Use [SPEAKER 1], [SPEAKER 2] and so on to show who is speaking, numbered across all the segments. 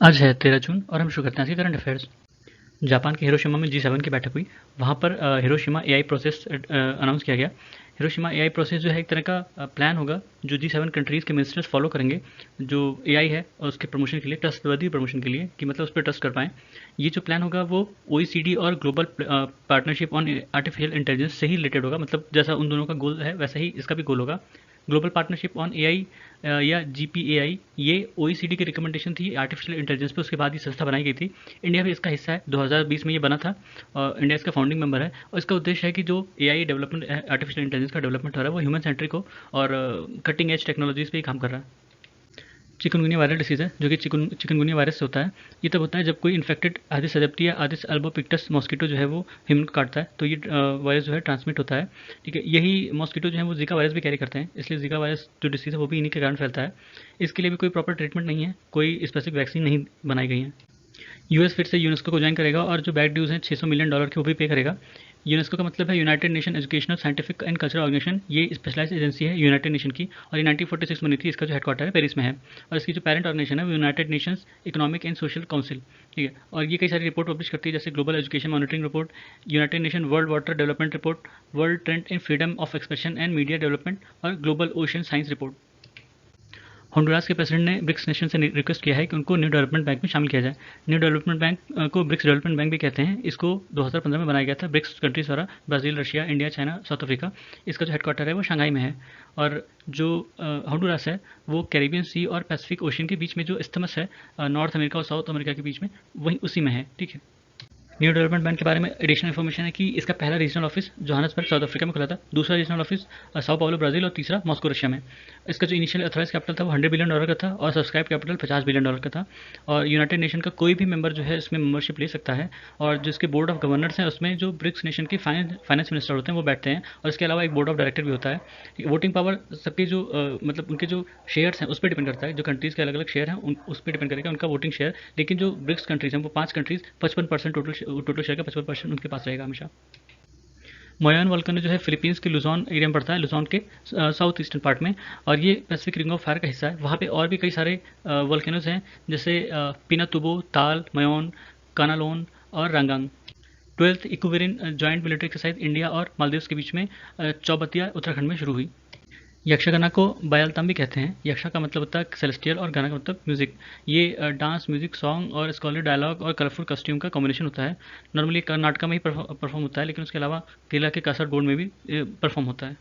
[SPEAKER 1] आज है 13 जून और हम शुरू करते हैं आज के करंट अफेयर्स। जापान के हिरोशिमा में जी7 की बैठक हुई। वहाँ पर हिरोशिमा एआई प्रोसेस अनाउंस किया गया। हिरोशिमा एआई प्रोसेस जो है एक तरह का प्लान होगा जो जी7 कंट्रीज़ के मिनिस्टर्स फॉलो करेंगे, जो एआई है और उसके प्रमोशन के लिए, ट्रस्टवर्दी प्रमोशन के लिए, कि मतलब उस पर ट्रस्ट कर पाएँ। ये जो प्लान होगा वो ओईसीडी और global partnership on artificial intelligence से ही रिलेटेड होगा। मतलब जैसा उन दोनों का गोल है वैसा ही इसका भी गोल होगा। ग्लोबल पार्टनरशिप ऑन एआई या जीपीएआई, ये ओईसीडी की रिकमेंडेशन थी आर्टिफिशियल इंटेलिजेंस पे, उसके बाद ये संस्था बनाई गई थी। इंडिया भी इसका हिस्सा है, 2020 में ये बना था और इंडिया इसका फाउंडिंग मेंबर है। और इसका उद्देश्य है कि जो एआई डेवलपमेंट, आर्टिफिशियल इंटेलिजेंस का डेवलपमेंट हो रहा है वो ह्यूमन सेंट्रिक हो और कटिंग एज टेक्नोलॉजीज पे ही काम कर रहा है। चिकनगुनिया वायरल डिसीज़ है जो कि चिकनगुनिया वायरस से होता है। ये तब होता है जब कोई इन्फेक्टेड एडिस एजिप्टी या एडिस अल्बोपिक्टस मॉस्किटो जो है वो ह्यूमन को काटता है, तो ये वायरस जो है ट्रांसमिट होता है। ठीक है, यही मॉस्किटो जो है वो जीका वायरस भी कैरी करते हैं, इसलिए जीका वायरस जो डिसीज़ है वो भी इन्हीं के कारण फैलता है। इसके लिए भी कोई प्रॉपर ट्रीटमेंट नहीं है, कोई स्पेसिफिक वैक्सीन नहीं बनाई गई है। यूएस फिर से यूनेस्को को ज्वाइन करेगा और जो बैड ड्यूज़ हैं $600 मिलियन के, वो भी पे करेगा। यूनेस्को का मतलब है United Nation Educational Scientific and Cultural Organization. ये स्पेशलाइज एजेंसी है यूनाइटेड नेशन की और ये 1946 में बनी थी। इसका जो हेडक्वार्टर है पेरिस में है और इसकी जो पेरेंट ऑर्गेनाइजेशन है वो United Nations economic and social council. ठीक है, और ये कई सारी रिपोर्ट पब्लिश करती है जैसे Global Education Monitoring Report, United Nation World Water Development Report, World Trend in Freedom of Expression and Media Development और Global Ocean Science Report. Honduras के प्रेसिडेंट ने ब्रिक्स नेशन से रिक्वेस्ट किया है कि उनको न्यू डेवलपमेंट बैंक में शामिल किया जाए। न्यू डेवलपमेंट बैंक को ब्रिक्स डेवलपमेंट बैंक भी कहते हैं। इसको 2015 में बनाया गया था ब्रिक्स कंट्रीज द्वारा, Brazil, Russia, India, China, south Africa. इसका जो हेडक्वार्टर है वो शंघाई में है। और जो होंडुरास है वो कैरिबियन सी और पैसिफिक ओशन के बीच में जो इस्थमस है, नॉर्थ अमेरिका और साउथ अमेरिका के बीच में, वहीं उसी में है। ठीक है, न्यू डेवलपमेंट बैंक के बारे में एडिशनल इन्फॉर्मेशन है कि इसका पहला regional office Johannesburg south Africa में खुला था, दूसरा regional office Sao Paulo Brazil और तीसरा मॉस्को रशिया में। इसका जो इनिशियल अथॉराइज कैपिटल था वो $100 बिलियन का था और सब्सक्राइब कैपिटल $50 बिलियन का था। और यूनाइटेड नेशन का कोई भी मेंबर जो है इसमें मेंबरशिप ले सकता है और जिसके बोर्ड ऑफ गवर्नर्स हैं उसमें जो ब्रिक्स नेशन के फाइनेंस मिनिस्टर होते हैं वो बैठते हैं और इसके अलावा एक बोर्ड ऑफ डायरेक्टर भी होता है। वोटिंग पावर सबके जो मतलब उनके जो शेयर्स हैं उस पर डिपेंड करता है, जो कंट्रीज़ के अलग अलग शेयर हैं उस पर डिपेंड करेगा उनका वोटिंग शेयर। लेकिन जो ब्रिक्स कंट्रीज़ हैं वो 5 कंट्रीज़ 55% टोटल शेयर का 55% उनके पास रहेगा हमेशा। मोयान वोल्केनो जो है फिलीपींस के लुजॉन एरिया में पड़ता है, लुजॉन के साउथ ईस्टर्न पार्ट में, और ये पैसिफिक रिंग ऑफ फायर का हिस्सा है। वहाँ पे और भी कई सारे वोल्केनोज हैं जैसे पिनातुबो, ताल, मयोन, कानालोन और रंगांग। 12th Ekuverin joint military exercise India और मालदीव्स के बीच में चौबतिया उत्तराखंड में शुरू हुई। यक्षगाना को बायालताम भी कहते हैं। यक्षा का मतलब होता है सेलेस्टियल और गाना का मतलब म्यूजिक। ये डांस, म्यूजिक, सॉन्ग और स्कॉलर डायलॉग और कलरफुल कॉस्ट्यूम का कॉम्बिनेशन होता है। नॉर्मली कर्नाटका में ही परफॉर्म होता है, लेकिन उसके अलावा केरला के कासरगोड में भी परफॉर्म होता है।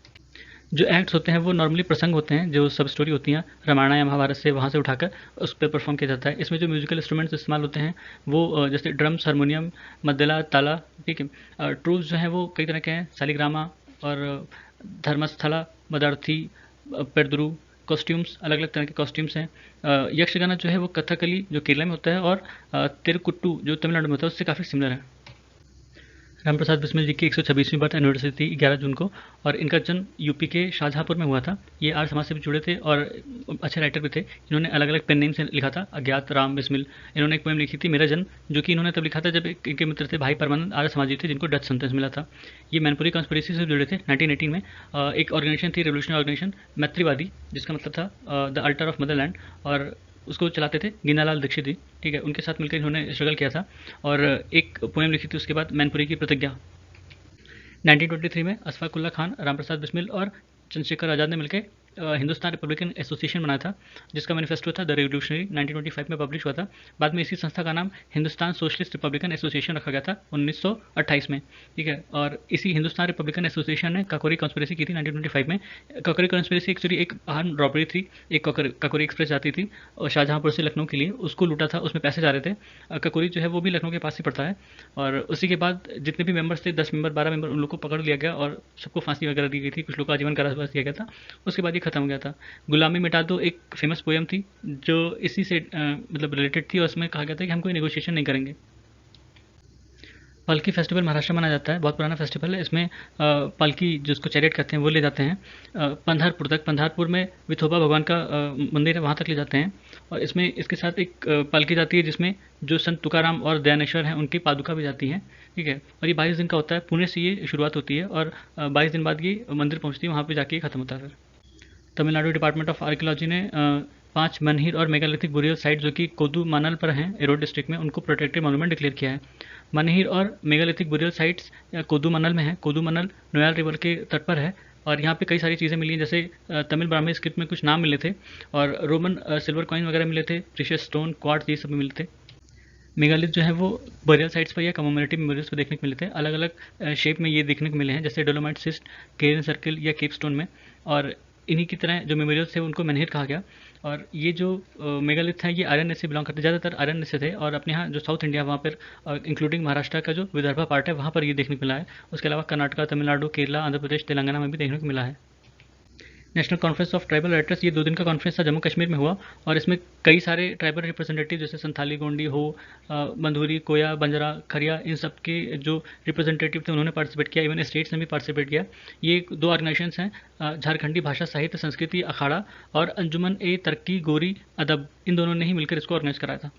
[SPEAKER 1] जो एक्ट्स होते हैं वो नॉर्मली प्रसंग होते हैं, जो सब स्टोरी होती हैं रामायण या महाभारत से, वहाँ से उठाकर उस पर परफॉर्म किया जाता है। इसमें जो म्यूजिकल इंस्ट्रूमेंट्स इस्तेमाल होते हैं वो जैसे ड्रम्स, हारमोनियम, मद्दला, ताला। ठीक है, ट्रूप्स जो हैं वो कई तरह के हैं, शालिग्रामा और धर्मस्थला, मदार्थी, पेरदुरु। कॉस्ट्यूम्स अलग अलग तरह के कॉस्ट्यूम्स हैं। यक्षगाना जो है वो कथकली जो केरला में होता है और तिरुकुट्टू जो तमिलनाडु में होता है उससे काफ़ी सिमिलर है। रामप्रसाद बिस्मिल जी की 126वीं बर्थ एनिवर्सरी थी 11 जून को और इनका जन्म यूपी के शाहजहाँपुर में हुआ था। ये आर्य समाज से भी जुड़े थे और अच्छे राइटर भी थे। इन्होंने अलग अलग पेन नेम से लिखा था, अज्ञात राम बिस्मिल। इन्होंने एक पोएम लिखी थी मेरा जन्म, जो कि इन्होंने तब लिखा था जब इनके मित्र थे भाई परमानंद आर्य समाजी थे जिनको डेथ सेंटेंस मिला था। ये मैनपुरी कॉन्स्पिरेसी से जुड़े थे 1918 में। एक ऑर्गेनाइजेशन थी, रेवोल्यूशनरी ऑर्गेनाइजेशन मैत्रीवादी, जिसका मतलब था द अल्टर ऑफ मदरलैंड, और उसको चलाते थे गीनालाल दीक्षित जी। ठीक है, उनके साथ मिलकर इन्होंने स्ट्रगल किया था और एक पोएम लिखी थी उसके बाद, मैनपुरी की प्रतिज्ञा। 1923 में अशफाक उल्ला खान, रामप्रसाद बिस्मिल और चंद्रशेखर आज़ाद ने मिलकर हिंदुस्तान रिपब्लिकन एसोसिएशन बनाया था, जिसका मैनिफेस्टो था द रेवोल्यूशनरी, 1925 में पब्लिश हुआ था। बाद में इसी संस्था का नाम हिंदुस्तान सोशलिस्ट रिपब्लिकन एसोसिएशन रखा गया था 1928 में। ठीक है, और इसी हिंदुस्तान रिपब्लिकन एसोसिएशन ने काकोरी कॉन्स्पिरेसी की थी 1925 में। काकोरी कॉन्स्पिरेसी एक्चुअली एक आर्म रॉबरी थी। एक काकोरी एक्सप्रेस जाती थी और शाहजहाँपुर से लखनऊ के लिए, उसको लूटा था, उसमें पैसे जा रहे थे। काकोरी जो है वो भी लखनऊ के पास ही पड़ता है। और उसी के बाद जितने भी मेंबर्स थे, 10 मेंबर, 12 मेंबर, उन लोग को पकड़ लिया गया और सबको फांसी वगैरह दी गई थी। कुछ लोग को आजीवन कारावास दिया गया था। उसके बाद ये खत्म हो गया था। गुलामी मिटा दो एक फेमस पोएम थी जो इसी से मतलब रिलेटेड थी और उसमें कहा गया था कि हम कोई नेगोशिएशन नहीं करेंगे। पालकी फेस्टिवल महाराष्ट्र में मनाया जाता है, बहुत पुराना फेस्टिवल है। इसमें पालकी जिसको चैरियट कहते हैं वो ले जाते हैं पंधारपुर तक। पंधारपुर में विठोबा भगवान का मंदिर है, वहाँ तक ले जाते हैं। और इसमें इसके साथ एक पालकी जाती है जिसमें जो संत तुकाराम और दयानेश्वर हैं उनकी पादुका भी जाती हैं। ठीक है, और ये 22 दिन का होता है। पुणे से ये शुरुआत होती है और 22 दिन बाद ये मंदिर पहुँचती है, वहाँ पर जाके ये खत्म होता है। फिर तमिलनाडु डिपार्टमेंट ऑफ आर्कियोलॉजी ने 5 मनहीर और मेगालिथिक बुरियल साइट जो कि कोदूमानल पर हैं एरोड डिस्ट्रिक्ट में, उनको प्रोटेक्टेड मॉन्यूमेंट डिक्लेयर किया है। मनहीर और मेगालिथिक बुरियल साइट्स कोदूमनल में है। कोदूमनल नोयाल रिवर के तट पर है और यहाँ पे कई सारी चीज़ें मिली हैं, जैसे तमिल ब्राह्मी स्क्रिप्ट में कुछ नाम मिले थे और रोमन सिल्वर कॉइन वगैरह मिले थे, प्रीशियस स्टोन, क्वार्ट्ज, ये सब भी मिले थे। मेगालिथ जो है वो बरियल साइट्स पर या कमोमेरेटिव मेमोरियल्स पर देखने को मिले थे। अलग अलग शेप में ये देखने को मिले हैं, जैसे डोलोमाइट सिस्ट, केरन सर्किल या केप स्टोन में। और इन्हीं की तरह जो मेमोरियल्स थे उनको मेनहिर कहा गया। और ये जो मेगालिथ हैं ये आर्यन से बिलोंग करते, ज़्यादातर आर्यन से थे। और अपने यहाँ जो साउथ इंडिया वहाँ पर इंक्लूडिंग महाराष्ट्र का जो विदर्भा पार्ट है वहाँ पर ये देखने को मिला है। उसके अलावा कर्नाटका, तमिलनाडु, केरला, आंध्र प्रदेश, तेलंगाना में भी देखने को मिला है। National conference of tribal writers ये 2 दिन का कॉन्फ्रेंस था, जम्मू कश्मीर में हुआ और इसमें कई सारे ट्राइबल रिप्रेजेंटेटिव जैसे संथाली, गोंडी, हो, मंधूरी, कोया, बंजारा, खरिया, इन सब के जो रिप्रेजेंटेटिव थे उन्होंने पार्टिसिपेट किया। इवन स्टेट्स ने भी पार्टिसिपेट किया। ये 2 ऑर्गेनाइजेशंस हैं, झारखंडी भाषा साहित्य संस्कृति अखाड़ा और अंजुमन ए तरक्की गोरी अदब, इन दोनों ने ही मिलकर इसको ऑर्गेनाइज कराया था।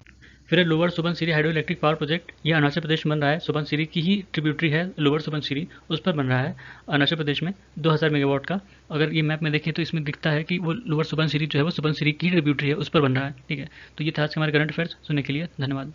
[SPEAKER 1] फिर है lower Subansiri hydro electric power project. ये अरुणाचल प्रदेश में बन रहा है। सुबनसिरी की ही ट्रिब्यूटरी है लोअर सुबनसिरी, उस पर बन रहा है अरुणाचल प्रदेश में 2000 मेगावाट का। अगर ये मैप में देखें तो इसमें दिखता है कि वो लोअर सुबनसिरी जो है वो सुबनसिरी की ट्रिब्यूटरी है, उस पर बन रहा है। ठीक है, तो ये था आज के हमारे करंट अफेयर्स। सुनने के लिए धन्यवाद।